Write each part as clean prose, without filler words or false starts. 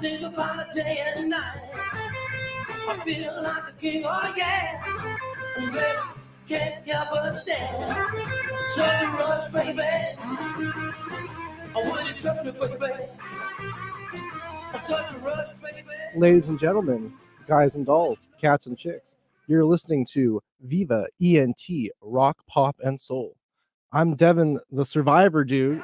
think about it day and night. I feel like a king, oh yeah. And baby, can't help but stand. Such a rush, baby. Oh, will you touch me, baby? Such a rush, baby. Ladies and gentlemen, guys and dolls, cats and chicks, you're listening to Viva ENT Rock, Pop, and Soul. I'm Devin, the Survivor dude.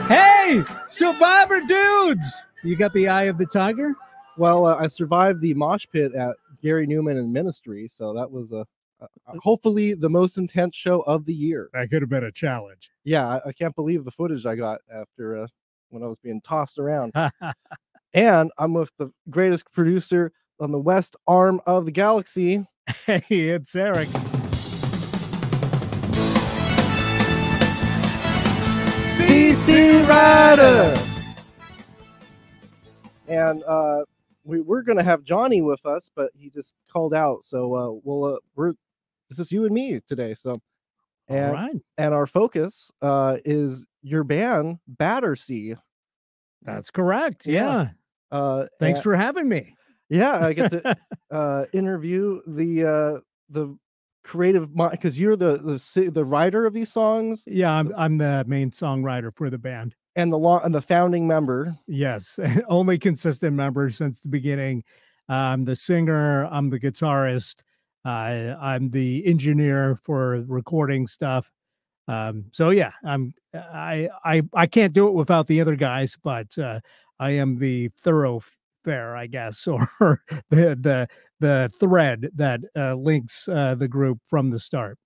Hey, Survivor dudes! You got the eye of the tiger? Well, I survived the mosh pit at Gary Newman and Ministry, so that was hopefully the most intense show of the year. That could have been a challenge. Yeah, I can't believe the footage I got after when I was being tossed around. And I'm with the greatest producer on the west arm of the galaxy. Hey, it's Eric. CC Rider. And we're gonna have Johnny with us, but he just called out. So this is you and me today. So, and All right. and our focus is your band Battersea. That's correct. Yeah. Yeah. Thanks for having me. Yeah, I get to interview the creative mind, because you're the writer of these songs. Yeah, I'm the main songwriter for the band. And the founding member. Yes, only consistent member since the beginning. I'm the singer. I'm the guitarist. I'm the engineer for recording stuff. So yeah, I can't do it without the other guys, but I am the thoroughfare, I guess, or the thread that links the group from the start.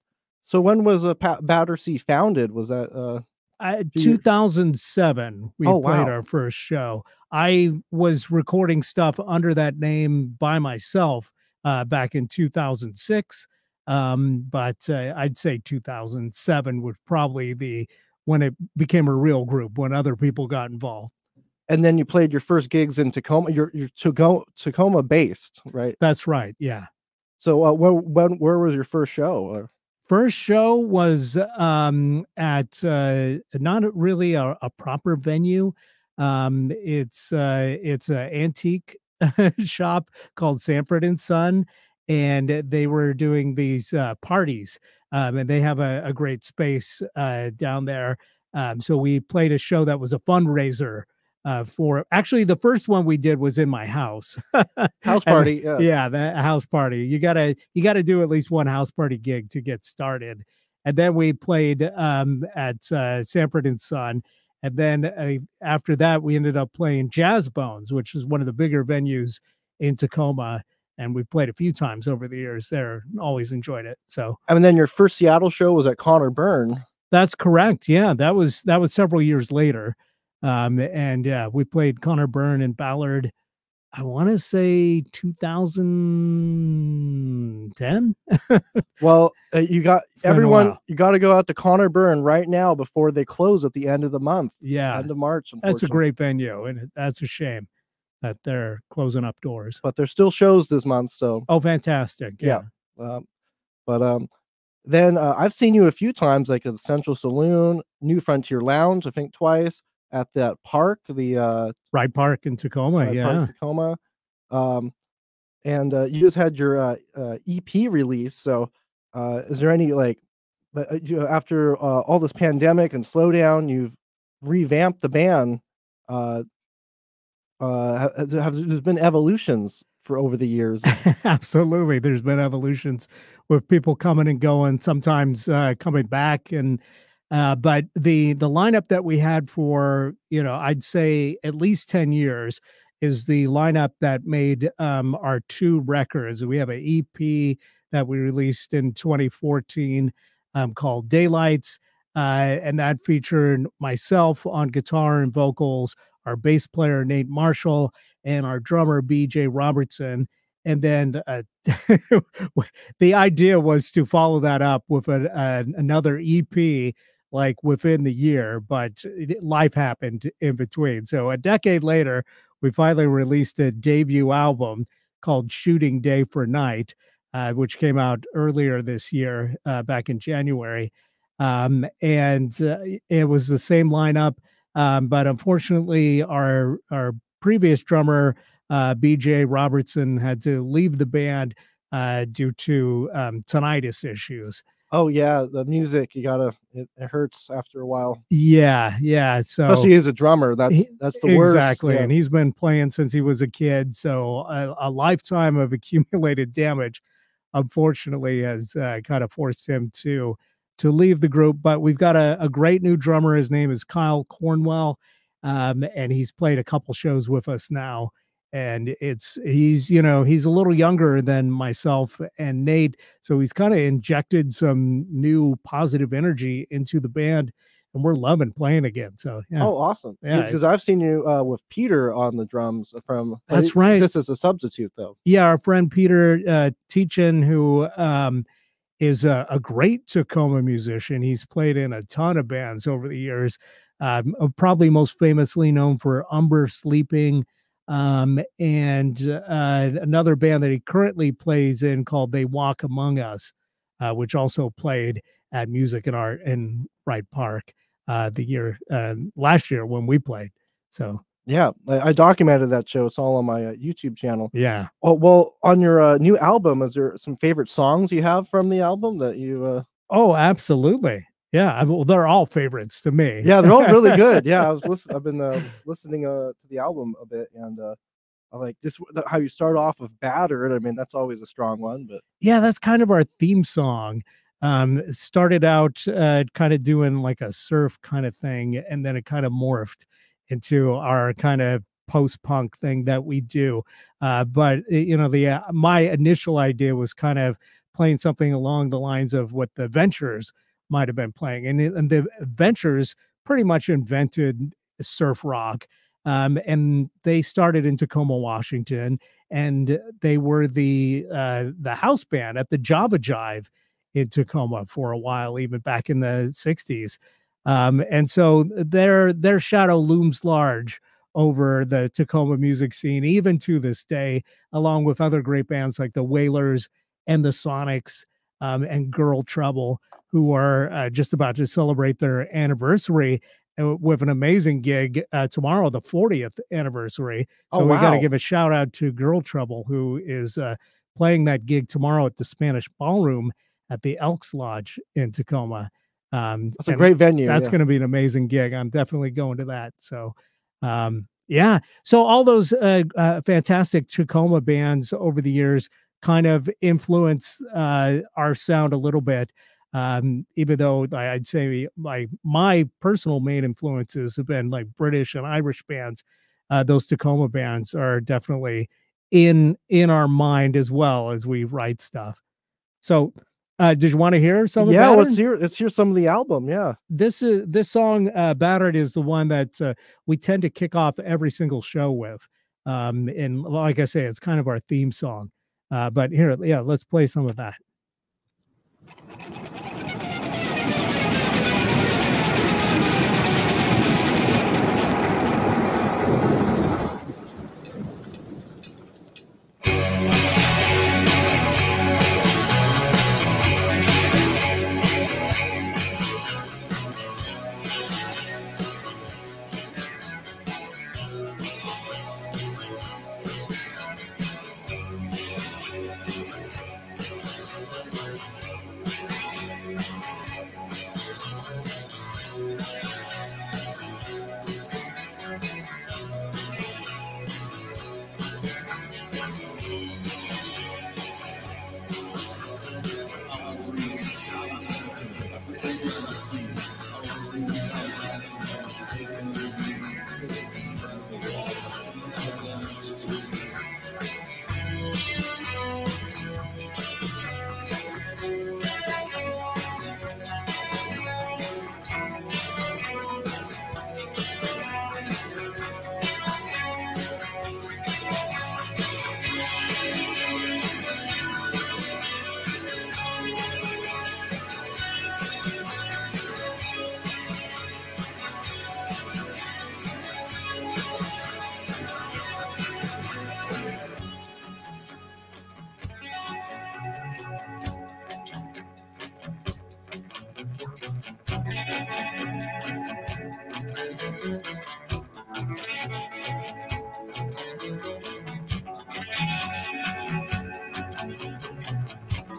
So when was Battersea founded? Was that 2007? We played wow. our first show. I was recording stuff under that name by myself back in 2006. But I'd say 2007 was probably when it became a real group, when other people got involved. And then you played your first gigs in Tacoma. You're Tacoma based, right? That's right. Yeah. So where was your first show? First show was at not really a proper venue. It's an antique shop called Sanford and Son, and they were doing these parties, and they have a great space down there. So we played a show that was a fundraiser for, actually the first one we did was in my house. House party. Yeah, the house party. You gotta do at least one house party gig to get started. And then we played at Sanford and Son. And then after that, we ended up playing Jazz Bones, which is one of the bigger venues in Tacoma. And we've played a few times over the years there. Always enjoyed it. So, and then your first Seattle show was at Connor Byrne. That's correct. Yeah, that was several years later. And yeah, we played Connor Byrne and Ballard, I want to say 2010. Well, you got everyone. You got to go out to Connor Byrne right now before they close at the end of the month. Yeah, end of March. That's a great venue, and that's a shame that they're closing up doors. But there's still shows this month. So fantastic. Yeah. Then I've seen you a few times, like at the Central Saloon, New Frontier Lounge, I think twice. At that park, the Ride Park in Tacoma, Tacoma, and you just had your EP release. So, is there any after all this pandemic and slowdown, you've revamped the band? There's been evolutions for over the years? Absolutely, there's been evolutions with people coming and going, sometimes coming back and. But the lineup that we had for, I'd say at least 10 years is the lineup that made our two records. We have an EP that we released in 2014 called Daylights, and that featured myself on guitar and vocals, our bass player Nate Marshall, and our drummer BJ Robertson. And then the idea was to follow that up with another EP like within the year, but life happened in between. So a decade later, we finally released a debut album called Shooting Day for Night, which came out earlier this year, back in January. And it was the same lineup But unfortunately, our previous drummer, BJ Robertson, had to leave the band due to tinnitus issues. Oh yeah, the music, you gotta it hurts after a while. Yeah. So Especially as a drummer, that's the worst. exactly, Yeah. and he's been playing since he was a kid. So a lifetime of accumulated damage, unfortunately, has kind of forced him to leave the group. But we've got a great new drummer. His name is Kyle Cornwell, and he's played a couple shows with us now. And he's a little younger than myself and Nate, so he's kind of injected some new positive energy into the band, and we're loving playing again. So yeah. Oh, awesome. Yeah. Because I've seen you with Peter on the drums from. That's right. This is a substitute though. Yeah, our friend Peter Teachin, who is a great Tacoma musician. He's played in a ton of bands over the years. Probably most famously known for Umber Sleeping, and another band that he currently plays in called They Walk Among Us, which also played at Music and Art in Wright Park last year when we played. So yeah, I documented that show. It's all on my YouTube channel. Yeah. Oh well, on your new album, is there some favorite songs you have from the album that you? Oh, absolutely. Yeah, well, they're all favorites to me. Yeah, they're all really good. Yeah, I've been listening to the album a bit, and I like this how you start off with "Battered." I mean, that's always a strong one, but yeah, that's kind of our theme song. It started out kind of doing like a surf kind of thing, and then it kind of morphed into our kind of post-punk thing that we do. But my initial idea was kind of playing something along the lines of what the Ventures might have been playing, and the Ventures pretty much invented surf rock, and they started in Tacoma, Washington, and they were the house band at the Java Jive in Tacoma for a while, even back in the 60s. And so their shadow looms large over the Tacoma music scene, even to this day, along with other great bands like the Wailers and the Sonics, and Girl Trouble, who are just about to celebrate their anniversary with an amazing gig tomorrow, the 40th anniversary. So we got to give a shout out to Girl Trouble, who is playing that gig tomorrow at the Spanish Ballroom at the Elks Lodge in Tacoma. That's a great venue. That's going to be an amazing gig. I'm definitely going to that. So, yeah. So all those fantastic Tacoma bands over the years kind of influence our sound a little bit. Even though I'd say my personal main influences have been like British and Irish bands, those Tacoma bands are definitely in our mind as well as we write stuff. So did you want to hear some of that? Yeah, let's hear some of the album. Yeah. This song, Battered, is the one that we tend to kick off every single show with. And like I say, it's kind of our theme song. But here, yeah, let's play some of that.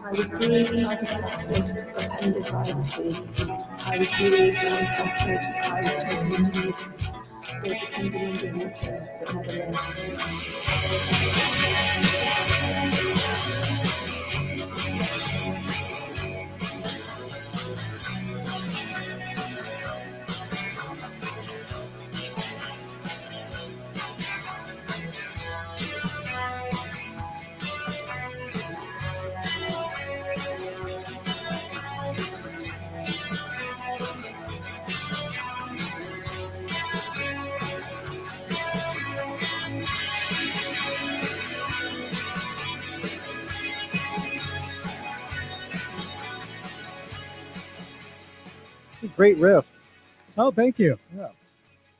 I was bruised, I was battered, appended by the sea. I was bruised, I was battered, I was taken underneath. Built a kingdom underwater, but never learned to breathe. It's a great riff. Oh, thank you. Yeah.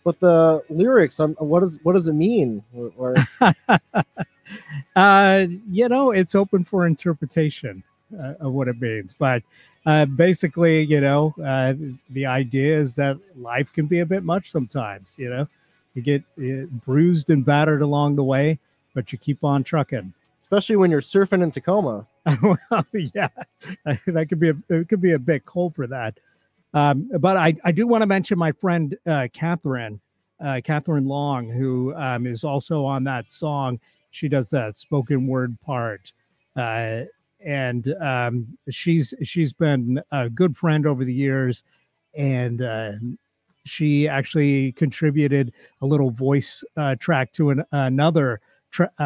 But the lyrics, what does it mean? Or You know, it's open for interpretation of what it means. But basically, you know, the idea is that life can be a bit much sometimes. You know, you get bruised and battered along the way, but you keep on trucking. especially when you're surfing in Tacoma. Well, yeah, that could be a bit cold for that. But I do want to mention my friend Catherine Long, who is also on that song. She does that spoken word part, and she's been a good friend over the years, and she actually contributed a little voice track to another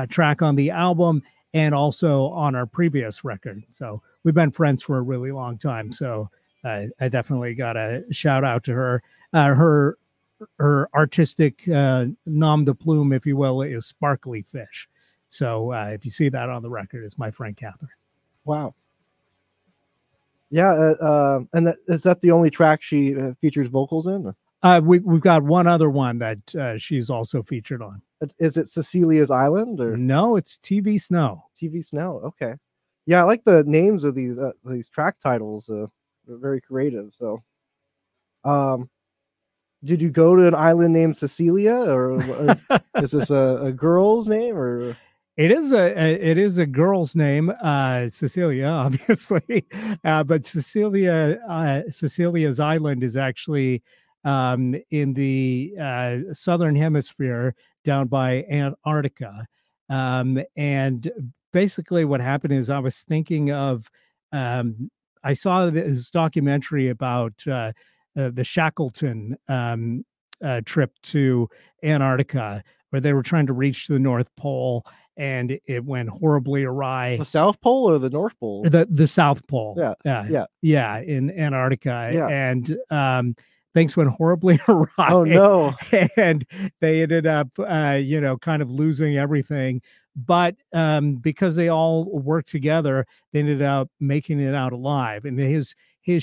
track on the album, and also on our previous record. So we've been friends for a really long time. So I definitely got a shout out to her. Her artistic nom de plume, if you will, is Sparkly Fish. So if you see that on the record, it's my friend Catherine. Wow. Yeah, and is that the only track she features vocals in? We've got one other one that she's also featured on. Is it Cecilia's Island or No? It's TV Snow. TV Snow? Okay. Yeah, I like the names of these track titles. They're very creative. So, did you go to an island named Cecilia, or is this a girl's name, or? It is a girl's name, Cecilia, obviously, but Cecilia's Island is actually in the southern hemisphere, down by Antarctica, and basically what happened is I was thinking of I saw this documentary about the Shackleton trip to Antarctica, where they were trying to reach the North Pole, and it went horribly awry. The South Pole or the North Pole? The South Pole. Yeah, in Antarctica. Yeah. And things went horribly awry. Oh no! And they ended up, kind of losing everything. But because they all worked together, they ended up making it out alive. And his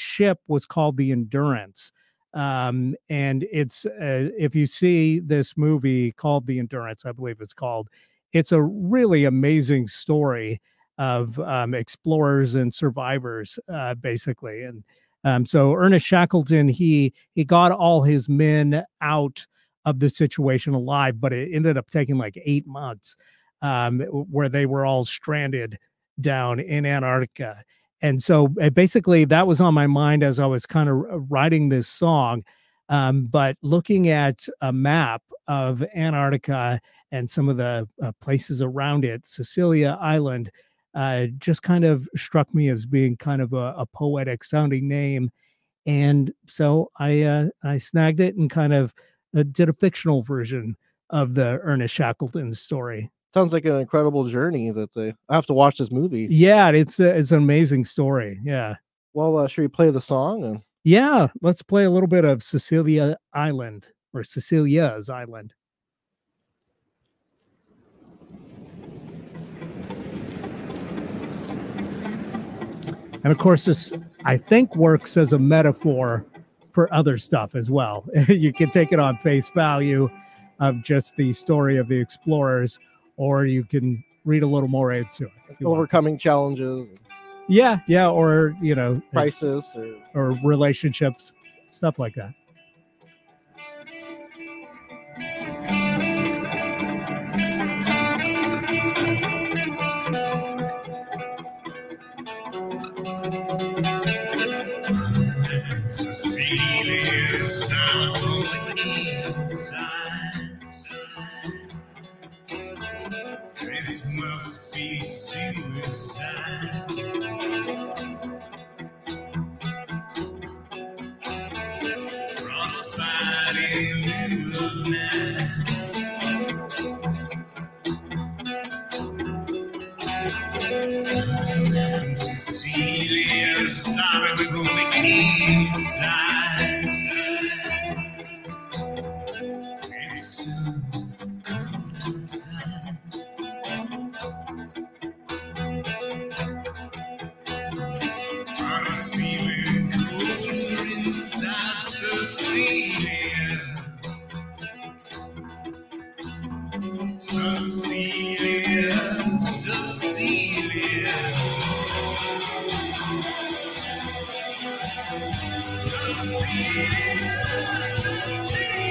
ship was called the Endurance. And it's if you see this movie called The Endurance, I believe it's called, it's a really amazing story of explorers and survivors, basically. And so Ernest Shackleton, he got all his men out of the situation alive, but it ended up taking like 8 months, where they were all stranded down in Antarctica. And so basically that was on my mind as I was kind of writing this song. But looking at a map of Antarctica and some of the places around it, Cecilia Island just kind of struck me as being kind of a poetic sounding name. And so I snagged it and kind of did a fictional version of the Ernest Shackleton story. Sounds like an incredible journey I have to watch this movie. Yeah, it's an amazing story. Yeah. Well, should we play the song? Yeah, let's play a little bit of Cecilia Island, or Cecilia's Island. And of course, this, I think, works as a metaphor for other stuff as well. You can take it on face value of just the story of the explorers, or you can read a little more into it. Overcoming challenges. Yeah, or crisis or relationships, stuff like that. be suicide. Frostbite in lieu of night. And Cecilia sobbing from the inside. It's so cold outside. But it's even colder inside, Cecilia. Cecilia, Cecilia. Cecilia, Cecilia.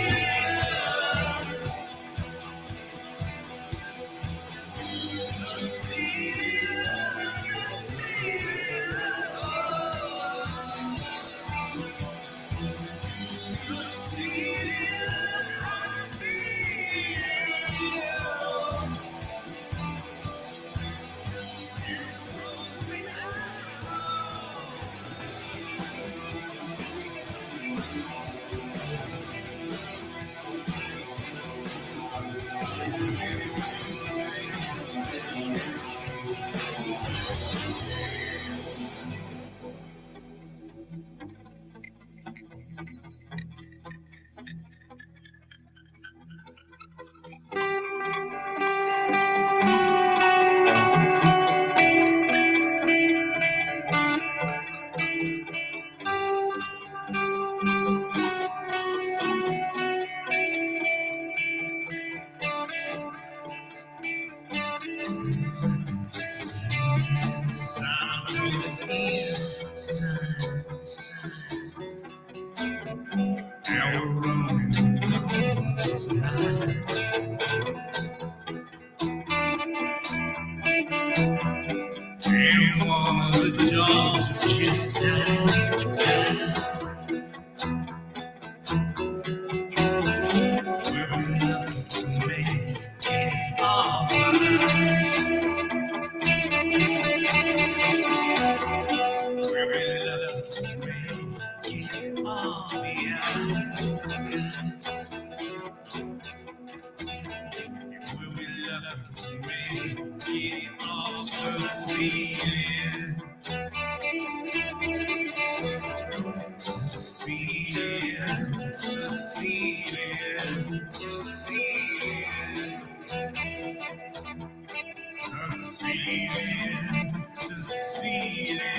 Cecilia, sound from the inside. Now we're running low tonight. And one of the dogs have just died. We'll be lucky to make it all right. We'll be lucky to make it off the ice. We'll be lucky to make it off, Cecilia. Cecilia, Cecilia. Cecilia, Cecilia.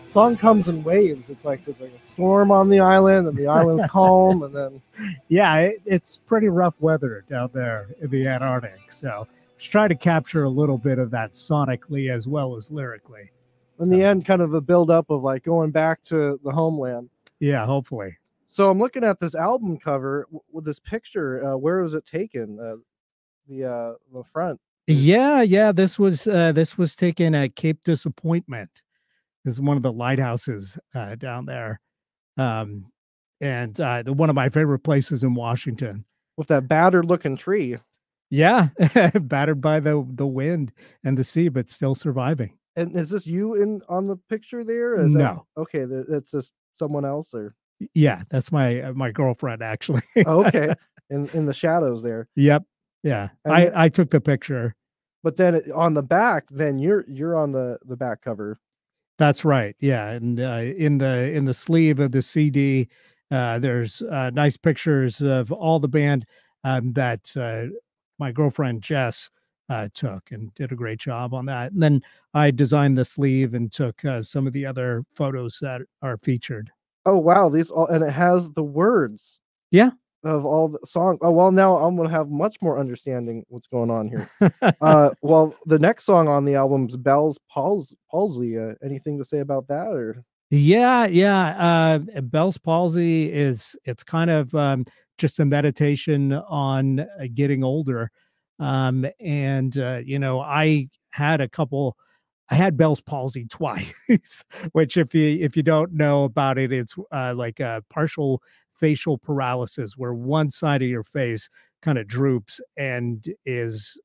Song comes in waves. It's like there's like a storm on the island, and the island's calm, and then Yeah, it's pretty rough weather down there in the Antarctic. So just try to capture a little bit of that sonically as well as lyrically. in the end, kind of a build up of like going back to the homeland. Yeah, hopefully. So I'm looking at this album cover with this picture. Where was it taken? The front. Yeah. This was taken at Cape Disappointment. This is one of the lighthouses down there, and one of my favorite places in Washington. with that battered looking tree. Yeah, battered by the wind and the sea, but still surviving. And is this you in on the picture there? Is that No. okay? That's just someone else, or Yeah, that's my girlfriend, actually. oh, okay, in the shadows there. Yep. Yeah. And then, I took the picture. but then on the back, then you're on the back cover. That's right. Yeah, and in the sleeve of the CD, there's nice pictures of all the band that my girlfriend Jess took and did a great job on that. And then I designed the sleeve and took some of the other photos that are featured. Oh wow, these all, and it has the words. Yeah. Of all the song. Oh well, now I'm gonna have much more understanding what's going on here. Well, the next song on the album is Bell's Palsy. Anything to say about that, or? Yeah. Bell's palsy it's kind of just a meditation on getting older. And I had Bell's palsy twice, which if you don't know about it, it's like a partial facial paralysis where one side of your face kind of droops and is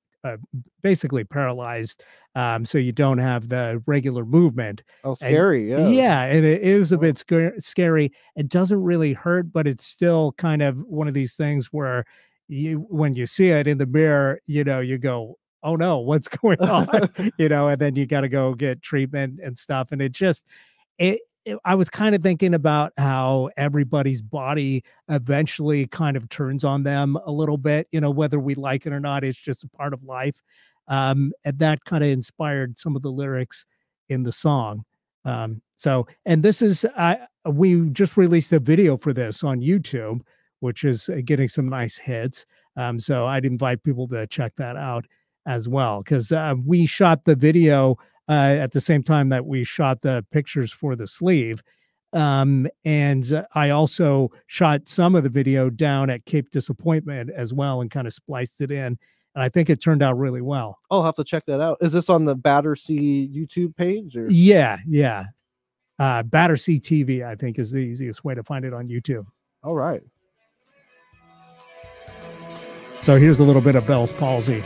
basically paralyzed. So you don't have the regular movement. Oh, scary. And, yeah. And it was a Oh. bit scary. It doesn't really hurt, but it's still kind of one of these things where when you see it in the mirror, you go, oh no, what's going on? And then you got to go get treatment and stuff. And I was kind of thinking about how everybody's body eventually kind of turns on them a little bit, whether we like it or not, it's just a part of life. And that kind of inspired some of the lyrics in the song. And this is, we just released a video for this on YouTube, which is getting some nice hits. So I'd invite people to check that out as well, because we shot the video at the same time that we shot the pictures for the sleeve. And I also shot some of the video down at Cape Disappointment as well and kind of spliced it in. And I think it turned out really well. I'll have to check that out. Is this on the Battersea YouTube page? Or? Yeah. Battersea TV, I think, is the easiest way to find it on YouTube. All right. So here's a little bit of Bell's palsy.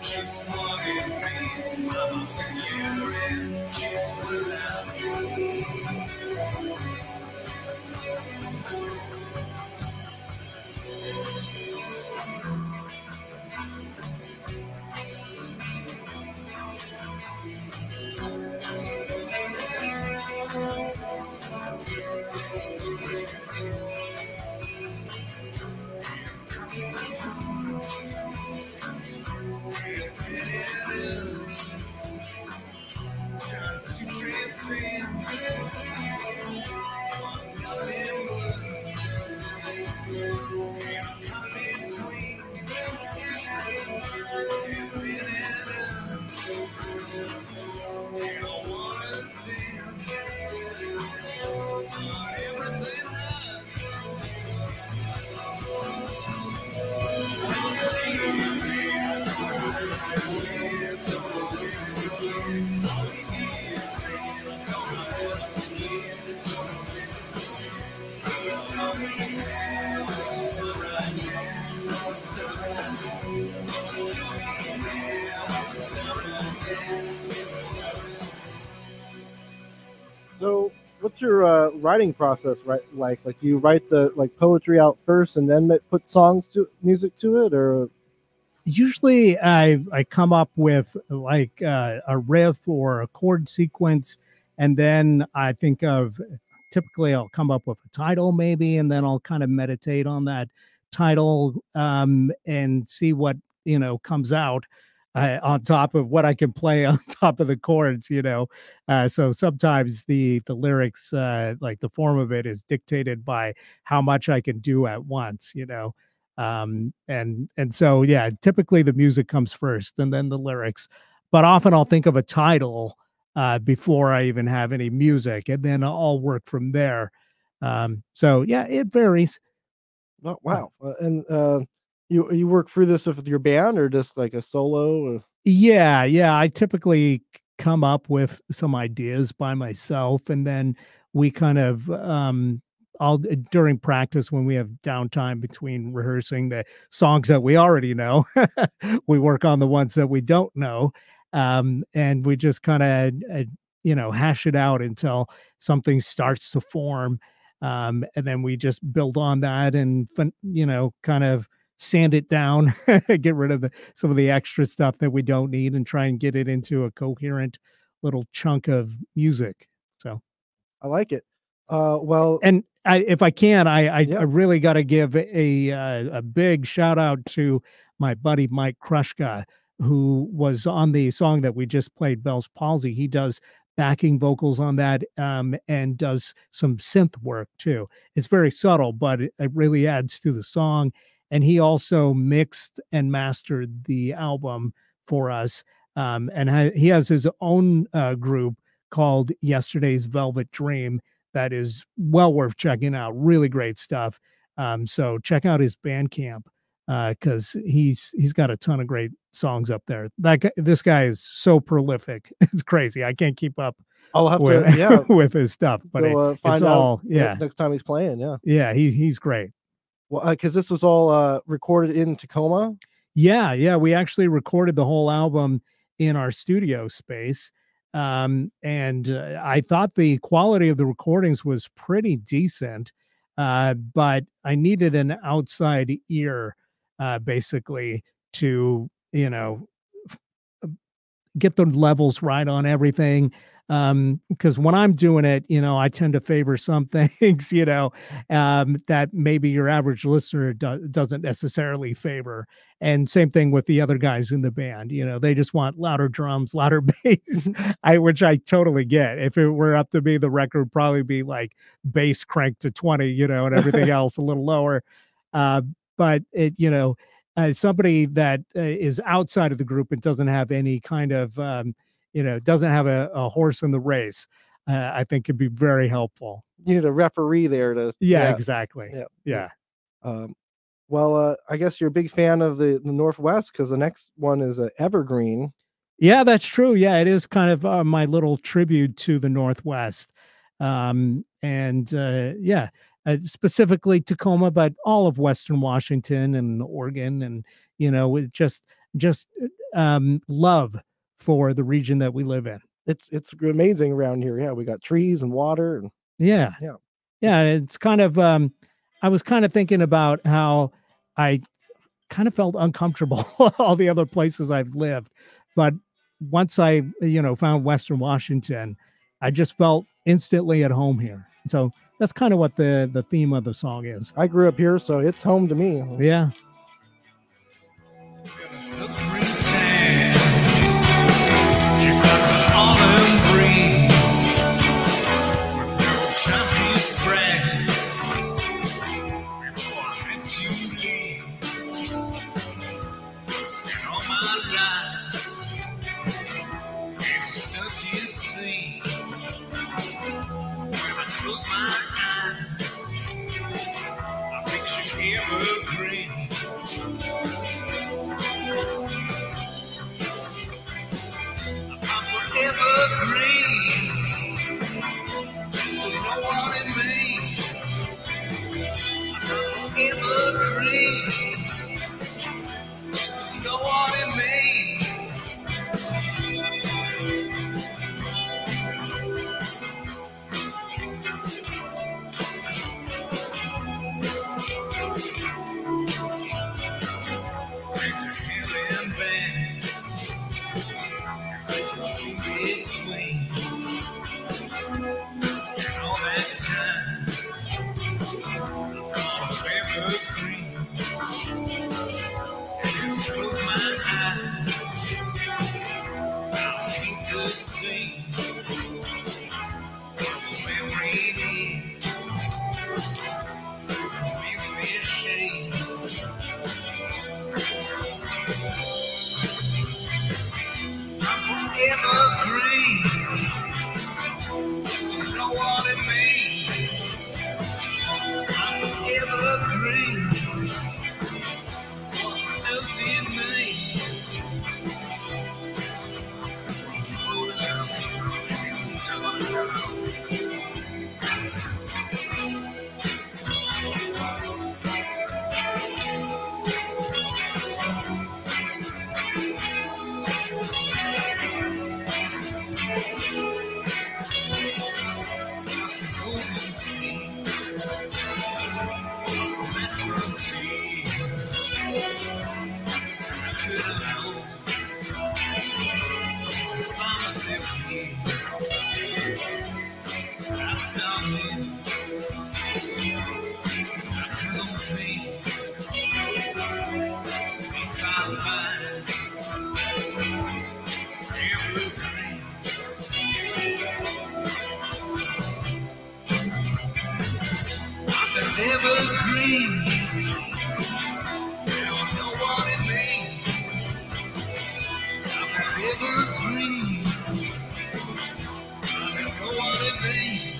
Just one it means. I'm doing just what love means. Trying to transcend nothing works, and I'm caught between heaven and earth, and I wanna sing, but everything hurts. So, what's your writing process like? Like, do you write the poetry out first and then put music to it, or? Usually I come up with like a riff or a chord sequence, and then I think of, typically I'll come up with a title maybe, and then I'll kind of meditate on that title and see what, comes out on top of what I can play on top of the chords. So sometimes the lyrics, like the form of it, is dictated by how much I can do at once. And so yeah, typically the music comes first and then the lyrics, but often I'll think of a title before I even have any music, and then I'll work from there. So yeah, it varies. Oh, wow. And you work through this with your band, or just like a solo? Or? Yeah, I typically come up with some ideas by myself, and then we kind of all during practice, when we have downtime between rehearsing the songs that we already know, we work on the ones that we don't know, and we just kind of hash it out until something starts to form, and then we just build on that and kind of sand it down, get rid of some of the extra stuff that we don't need, and try and get it into a coherent little chunk of music. So I like it. Well, and if I can, I Yeah. really got to give a big shout out to my buddy Mike Krushka, who was on the song that we just played, Bell's Palsy. He does backing vocals on that, and does some synth work too. It's very subtle, but it really adds to the song. And he also mixed and mastered the album for us. And he has his own group called Yesterday's Velvet Dream that is well worth checking out. Really great stuff. So check out his Bandcamp, because he's got a ton of great songs up there. This guy is so prolific. It's crazy. I can't keep up I'll have with, to, yeah, with his stuff, but find it's out all, yeah. next time he's playing. Yeah. Yeah, he's great. Well, because this was all recorded in Tacoma. Yeah. We actually recorded the whole album in our studio space. And I thought the quality of the recordings was pretty decent, but I needed an outside ear, basically, to, get the levels right on everything. Because when I'm doing it, I tend to favor some things, that maybe your average listener doesn't necessarily favor. And same thing with the other guys in the band. They just want louder drums, louder bass, which I totally get. If it were up to me, the record would probably be like bass cranked to 20, and everything else a little lower. But it, as somebody that is outside of the group and doesn't have any kind of, doesn't have a horse in the race, I think could be very helpful. You need a referee there to. Yeah, exactly. Yeah. Well, I guess you're a big fan of the Northwest, because the next one is Evergreen. Yeah, that's true. Yeah, it is kind of my little tribute to the Northwest. Specifically Tacoma, but all of Western Washington and Oregon, and just love for the region that we live in. It's amazing around here. Yeah, we got trees and water and Yeah. Yeah. Yeah. It's kind of, I was kind of thinking about how I kind of felt uncomfortable all the other places I've lived. But once I, found Western Washington, I just felt instantly at home here. So that's kind of what the theme of the song is. I grew up here, so it's home to me. Yeah. Just like an autumn breeze, with no time to spread before I have to leave. And all my life is a stunted scene. When I close my eyes, I picture evergreen. Evergreen, just to know what it means. Evergreen, just to know what it means. Break the healing band, makes the sea between. And all that time, I've got a evergreen. And as I close my eyes, I'll paint the scene of the memory is. Makes me ashamed. I'm evergreen. You know what it means. I'm evergreen. What does it mean? Lots of golden seeds, lots of mushroom tea. I could have known if I was here, I'd stop in. I couldn't be if I find evergreen. Evergreen, I don't know what it means. I'm evergreen, I don't know what it means.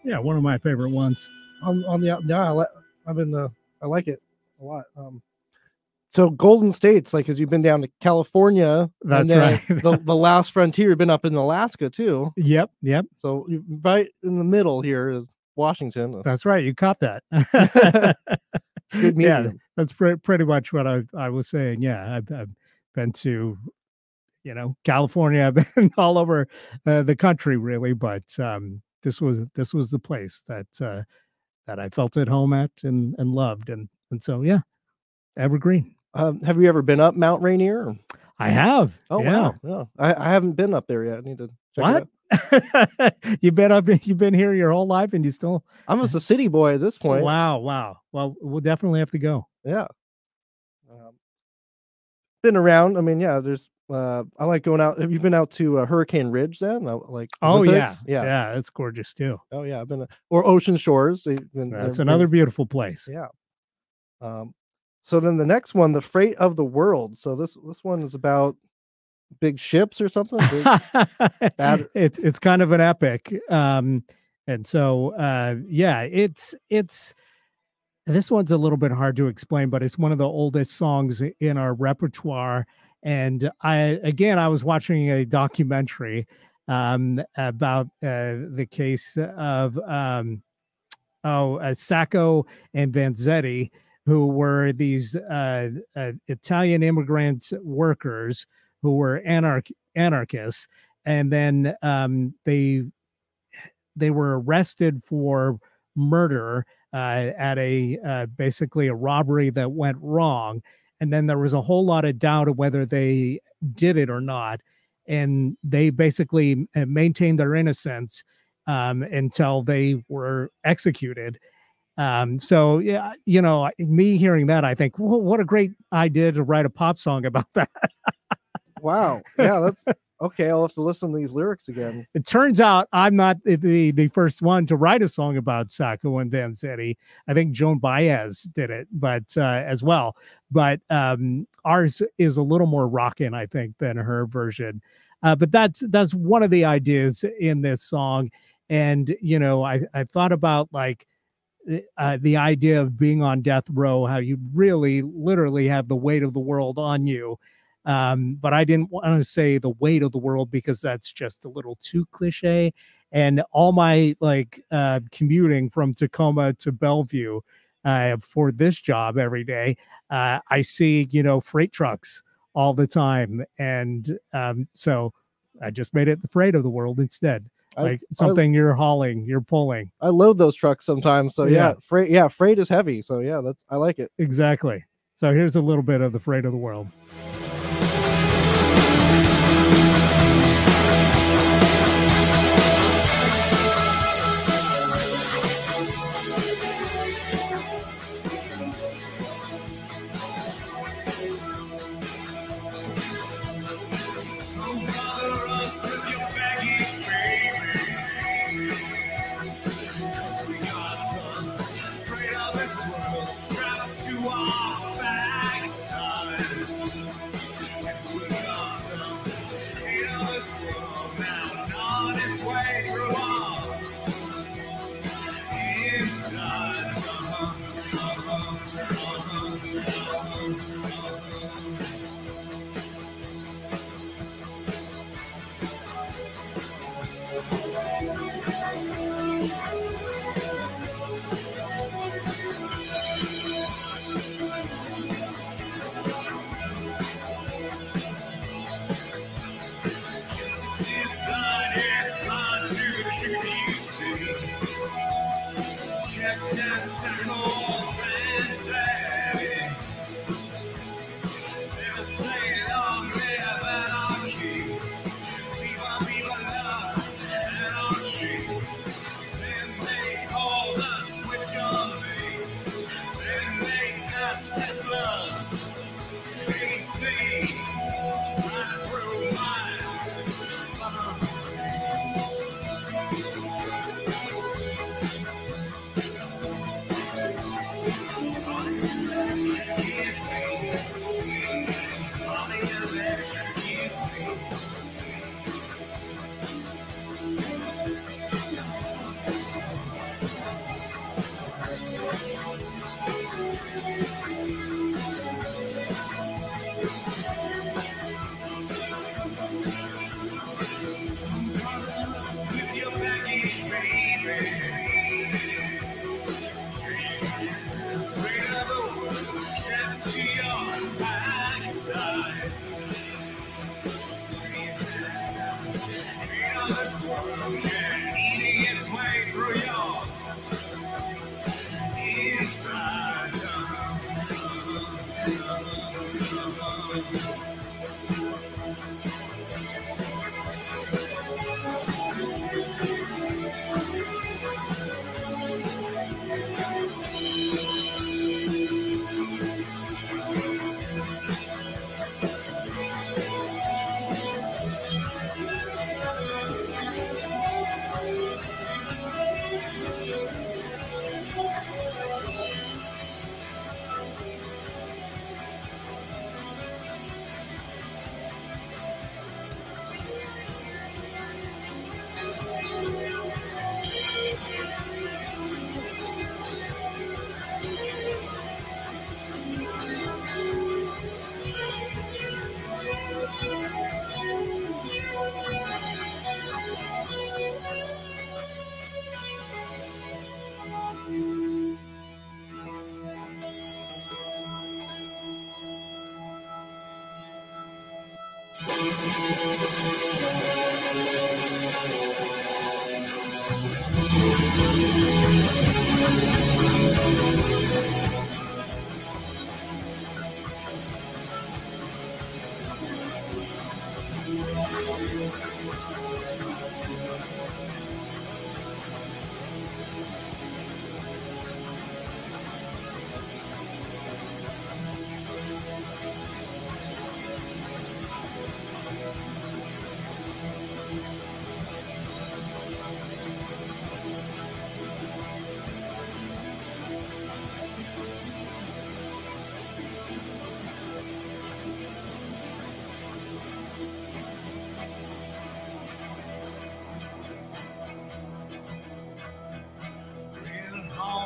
Yeah, one of my favorite ones. I like it a lot. So Golden States, like, because you've been down to California. That's and right. the last frontier, you've been up in Alaska too. Yep. So you're right in the middle here is Washington. That's right. You caught that. Good medium. Yeah, that's pretty much what I was saying. Yeah, I've been to, California. I've been all over the country, really, but this was the place that that I felt at home at and loved. And so, yeah, evergreen. Have you ever been up Mount Rainier? Or? I have. Oh, yeah. wow. Yeah. I haven't been up there yet. I need to check What? it out. You've been here your whole life and you still. I'm just a city boy at this point. Wow. Well, we'll definitely have to go. Yeah. Been around. I mean, yeah, there's I like going out. Have you been out to Hurricane Ridge then? Like Oh Olympics? yeah, it's gorgeous too. Oh yeah, I've been or Ocean Shores. That's another beautiful place. Yeah. So then the next one, The Freight of the World. So this one is about big ships or something. It's kind of an epic. And so yeah, it's this one's a little bit hard to explain, but it's one of the oldest songs in our repertoire. And I was watching a documentary about the case of Sacco and Vanzetti, who were these Italian immigrant workers who were anarchists, and then they were arrested for murder at a basically a robbery that went wrong. And then there was a whole lot of doubt of whether they did it or not. And they basically maintained their innocence until they were executed. So, yeah, me hearing that, I think, well, what a great idea to write a pop song about that. Wow. Yeah, that's okay. I'll have to listen to these lyrics again. It turns out I'm not the first one to write a song about Sacco and Vanzetti. I think Joan Baez did it, but as well. But ours is a little more rockin', I think, than her version. But that's one of the ideas in this song. And, I thought about like the idea of being on death row, how you really literally have the weight of the world on you. But I didn't want to say the weight of the world because that's just a little too cliche. And all my commuting from Tacoma to Bellevue for this job every day, I see, freight trucks all the time. And so I just made it the freight of the world instead. Something you're hauling, you're pulling. I load those trucks sometimes. So yeah, freight is heavy. So yeah, I like it. Exactly. So here's a little bit of the freight of the world.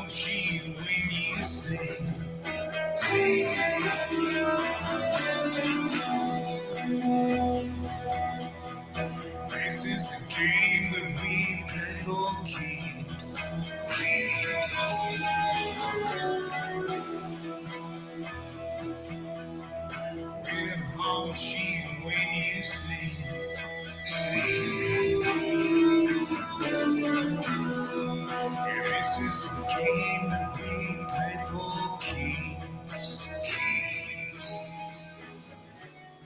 haunt you when you sleep. This is a game that we play for keeps. We'll haunt you when you sleep. Yeah, this is the game that we play for keeps.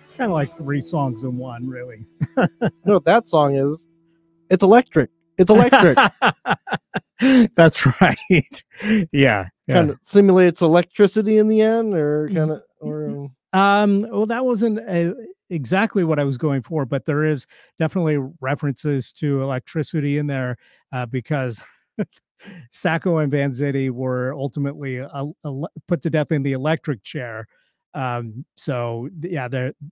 It's kind of like 3 songs in one, really. You know what that song is? It's electric. It's electric. That's right. Yeah. Kind of simulates electricity in the end, or kind of, or Well, that wasn't exactly what I was going for, but there is definitely references to electricity in there because Sacco and Vanzetti were ultimately put to death in the electric chair. So yeah,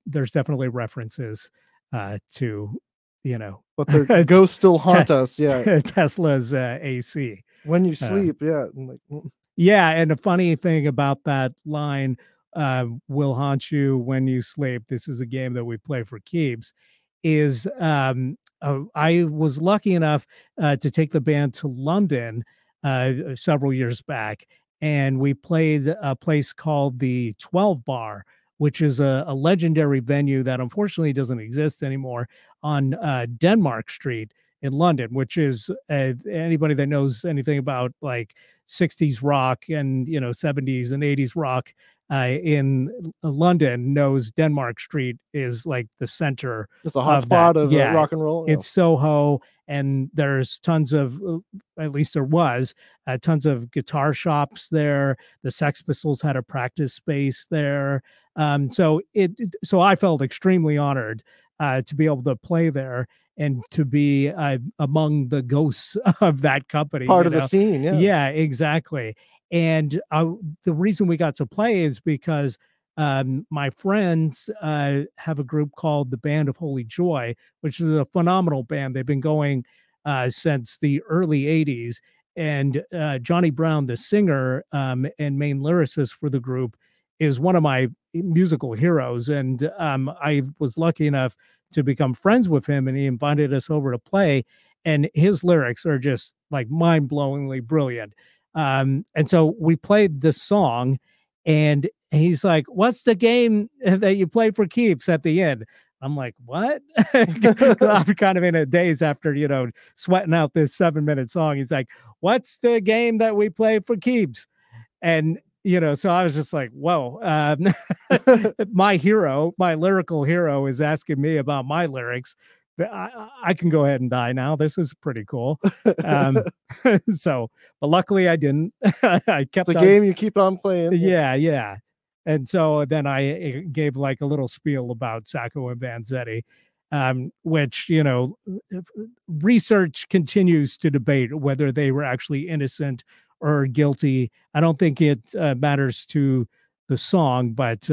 there's definitely references to, you know, but the ghosts still haunt us. Yeah, Tesla's AC. When you sleep, yeah. Like, yeah, and the funny thing about that line, will haunt you when you sleep. This is a game that we play for keeps. Is I was lucky enough to take the band to London several years back, and we played a place called the 12 Bar, which is a legendary venue that unfortunately doesn't exist anymore on Denmark Street in London, which is anybody that knows anything about like 60s rock and 70s and 80s rock in London knows Denmark Street is like the center. It's a hot spot of yeah, rock and roll. It's Soho, and there's tons of, at least there was, tons of guitar shops there. The Sex Pistols had a practice space there. So I felt extremely honored to be able to play there and to be among the ghosts of that company. Part of the scene, yeah. Yeah, exactly. And the reason we got to play is because my friends have a group called the Band of Holy Joy, which is a phenomenal band. They've been going since the early 80s. And Johnny Brown, the singer and main lyricist for the group, is one of my musical heroes. And I was lucky enough to become friends with him, and he invited us over to play. And his lyrics are just like mind-blowingly brilliant. And so we played this song, and he's like, "What's the game that you play for keeps at the end?" I'm like, "What?" I'm kind of in a daze after, sweating out this 7-minute song. He's like, "What's the game that we play for keeps?" And, so I was just like, whoa, my hero, my lyrical hero is asking me about my lyrics. I can go ahead and die now. This is pretty cool. But luckily I didn't. I kept the game you keep on playing. Yeah. And so then I gave like a little spiel about Sacco and Vanzetti, which, research continues to debate whether they were actually innocent or guilty. I don't think it matters to the song, but,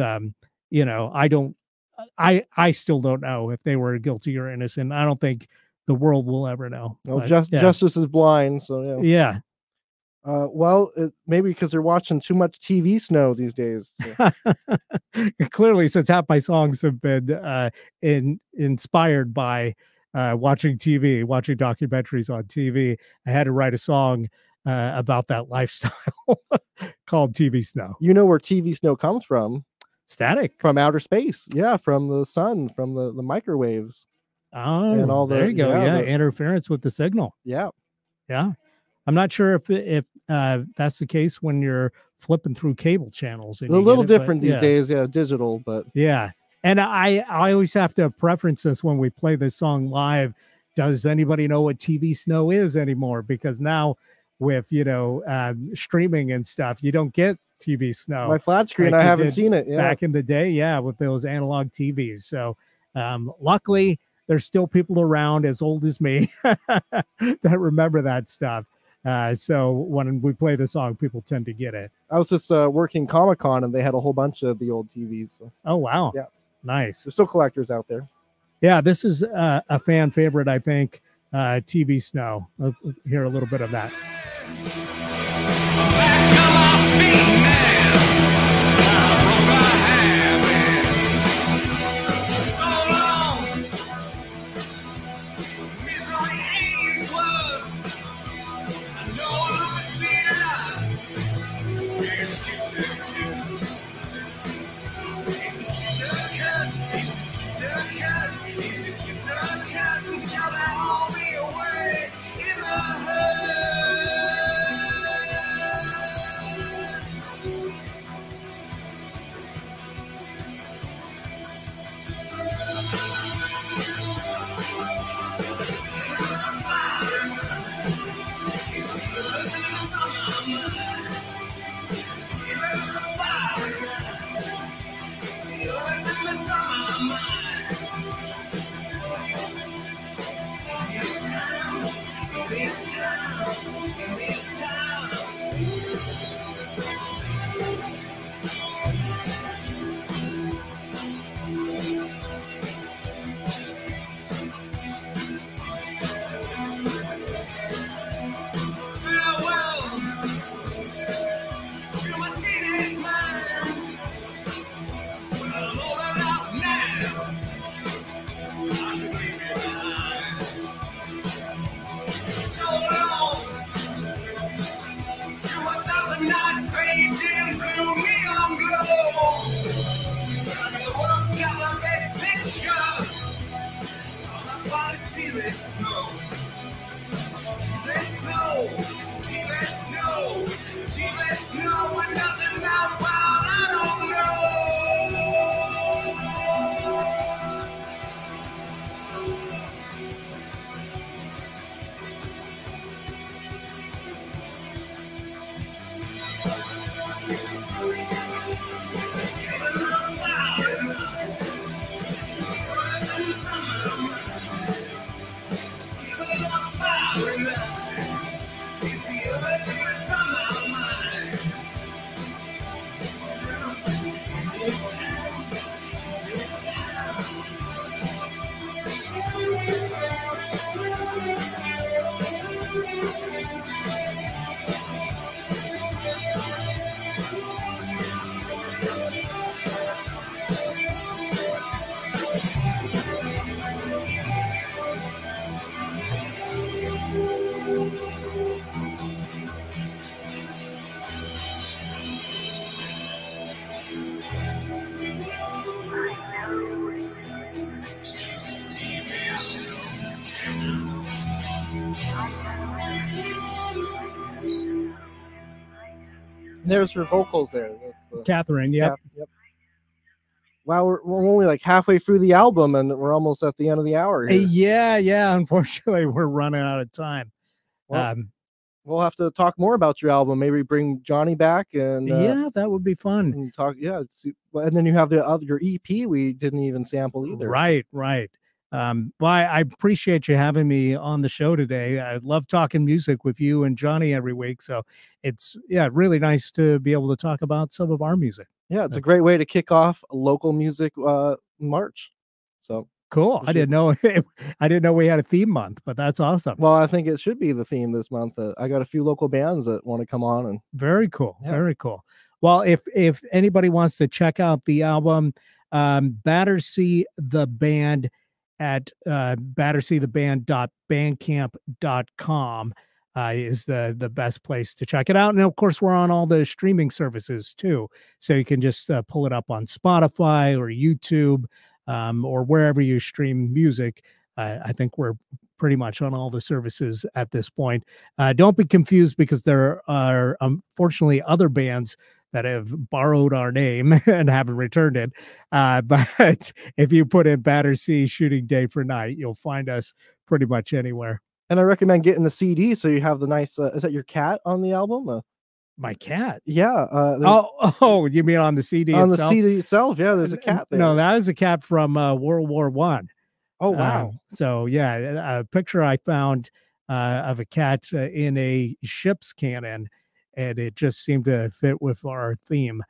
I still don't know if they were guilty or innocent. I don't think the world will ever know. No, justice is blind. So yeah. Well, maybe because they're watching too much TV snow these days. So. Clearly, since half my songs have been inspired by watching TV, watching documentaries on TV, I had to write a song about that lifestyle called TV Snow. You know where TV snow comes from? Static. From outer space. Yeah, from the sun, from the microwaves. Oh, and all there you go. Yeah, interference with the signal. Yeah. I'm not sure if that's the case when you're flipping through cable channels. A little different these days, digital, but yeah. And I always have to preference this when we play this song live. Does anybody know what TV snow is anymore? Because now with streaming and stuff, you don't get TV snow. My flat screen, like I haven't seen it. Yeah. Back in the day, with those analog TVs. So luckily, there's still people around as old as me that remember that stuff. So when we play the song, people tend to get it. I was just working Comic-Con, and they had a whole bunch of the old TVs. So. Oh, wow. Yeah. Nice. There's still collectors out there. Yeah, this is a fan favorite, I think, TV Snow. I'll hear a little bit of that. in these times. Farewell to my teenage mind. When I'm older now, I should leave it behind. So long to 1,000 nights bathed in blue neon glow. Trying to work out a big picture on a fine TV snow. TV snow, TV snow, TV snow, and doesn't melt well, I don't know. Let's give it a fire. It's worth the time. Let's give it a fire. It's the earth in the time of mine. Sounds, and it sounds, and it sounds. There's her vocals there. That's, Catherine, yeah. Yep. Wow, we're only like halfway through the album, and we're almost at the end of the hour here. Yeah. Unfortunately, we're running out of time. Well, we'll have to talk more about your album. Maybe bring Johnny back and yeah, that would be fun. and talk. Yeah, and then you have the other your EP we didn't even sample either. Right. Well, I appreciate you having me on the show today. I love talking music with you and Johnny every week. So it's really nice to be able to talk about some of our music. Yeah, it's a great way to kick off a local music March. So cool. I didn't know we had a theme month, but that's awesome. Well, I think it should be the theme this month. I got a few local bands that want to come on, and very cool. Yeah. Very cool. Well, if anybody wants to check out the album, Battersea the Band at batterseatheband.bandcamp.com is the best place to check it out. And of course, we're on all the streaming services too, so you can just pull it up on Spotify or YouTube or wherever you stream music. I think we're pretty much on all the services at this point. Don't be confused, because there are unfortunately other bands that have borrowed our name and haven't returned it. But if you put in Battersea Shooting Day for Night, you'll find us pretty much anywhere. I recommend getting the CD so you have the nice. Is that your cat on the album? My cat? Yeah. Oh, you mean on the CD on itself? the CD itself? Yeah, there's a cat there. No, that was a cat from World War I. Oh wow! So yeah, a picture I found of a cat in a ship's cannon, and it just seemed to fit with our theme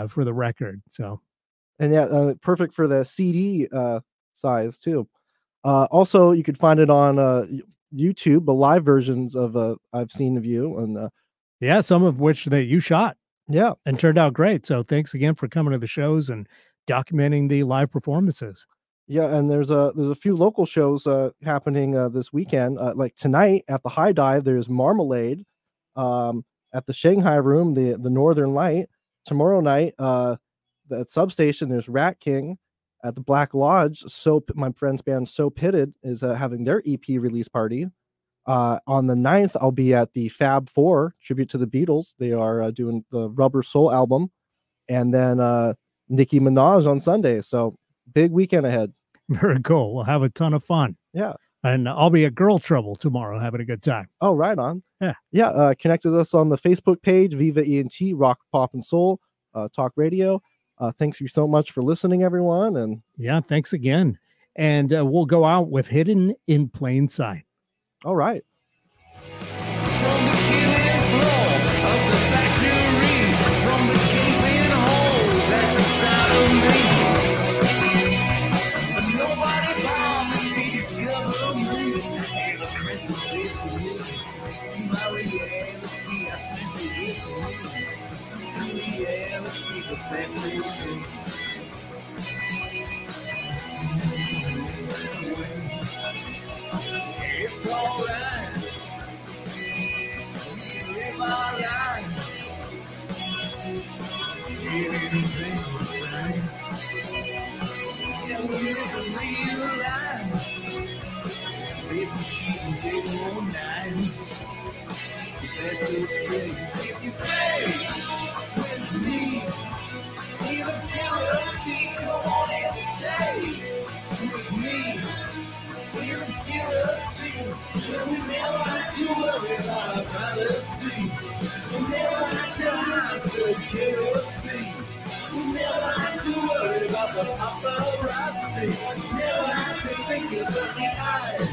for the record. So, and yeah, perfect for the CD size too. Also, you could find it on YouTube, the live versions of I've Seen of You, and yeah, some of which that you shot, yeah, and turned out great. So thanks again for coming to the shows and documenting the live performances. Yeah, and there's a few local shows happening this weekend. Like tonight at the High Dive, there's Marmalade. At the Shanghai Room, the Northern Light. Tomorrow night, at Substation, there's Rat King. At the Black Lodge, my friend's band So Pitted is having their EP release party. On the 9th, I'll be at the Fab Four, tribute to the Beatles. They are doing the Rubber Soul album. And then Nicki Minaj on Sunday. So big weekend ahead. Very cool. We'll have a ton of fun. Yeah. And I'll be at Girl Trouble tomorrow, having a good time. Oh, right on. Yeah. Connect with us on the Facebook page, Viva ENT, Rock, Pop, and Soul, Talk Radio. Thanks you so much for listening, everyone. And yeah, thanks again. And we'll go out with Hidden in Plain Sight. All right. From the but that's okay. It's alright. We can live our lives. Living in vain, son. Yeah, we live in real life. It's a shooting day or night. But that's okay. If you stay with me, in obscurity, come on and stay with me. In obscurity, where we never have to worry about our privacy. We never have to hide security. We never have to worry about the paparazzi. We never have to think about the eyes